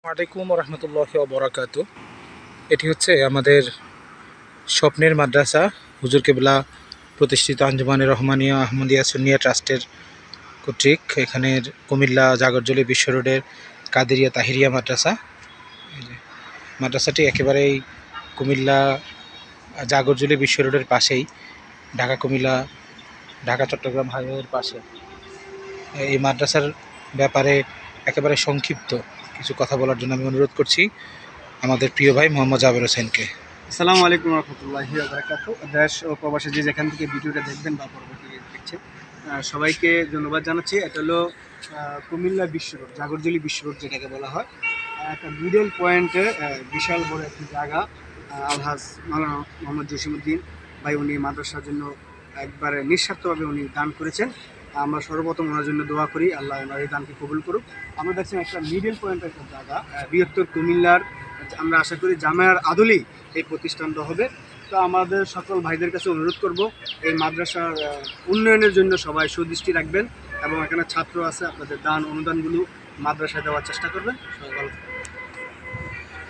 ওয়ালাইকুম রহমতুল্লাহি ওয়া বারাকাতুহু। এটি হচ্ছে আমাদের স্বপ্নের মাদ্রাসা, হুজুর কেবলা প্রতিষ্ঠিত আঞ্জুমানে রহমানিয়া আহমদিয়া সুন্নিয়া ট্রাস্টের কর্তৃক এখানের কুমিল্লা জাগরজলি বিশ্ব রোডের কাদেরিয়া তাহিরিয়া মাদ্রাসা। এই যে মাদ্রাসাটি একেবারেই কুমিল্লা জাগরজলি বিশ্ব রোডের পাশেই, ঢাকা কুমিল্লা ঢাকা চট্টগ্রাম হাইওয়ের পাশে। এই মাদ্রাসার ব্যাপারে একেবারে সংক্ষিপ্ত কিছু কথা বলার জন্য আমি অনুরোধ করছি আমাদের প্রিয় ভাই মোহাম্মদ জাবের হোসেনকে। আসসালামু আলাইকুম রহমতুল্লাহি ওয়া বারাকাতুহু। দেশ ও প্রবাসী যে যেখান থেকে ভিডিওটা দেখবেন বা পরবর্তী দেখছেন, সবাইকে ধন্যবাদ জানাচ্ছি। এটা হলো কুমিল্লা বিশ্ব রোড, জাগরজলি বিশ্ব রোড যেটাকে বলা হয়। একটা মিডল পয়েন্টে বিশাল বড় একটি জায়গা আলহাজ মাওলানা মোহাম্মদ জসিমউদ্দিন ভাই উনি মাদ্রাসার জন্য একবারে নিঃস্বার্থভাবে উনি দান করেছেন। আমরা সর্বপ্রথম ওনার জন্য দোয়া করি, আল্লাহ ওনার এই দানকে কবুল করুক। আমরা দেখছেন একটা মিডল পয়েন্টের একটা জায়গা, বৃহত্তর কুমিল্লার। আমরা আশা করি জামেয়ার আদলেই এই প্রতিষ্ঠানটা হবে। তো আমাদের সকল ভাইদের কাছে অনুরোধ করব, এই মাদ্রাসার উন্নয়নের জন্য সবাই সুদৃষ্টি রাখবেন এবং এখানে ছাত্র আছে, আপনাদের দান অনুদানগুলো মাদ্রাসায় দেওয়ার চেষ্টা করবেন। সবাই ভালো থাকবেন।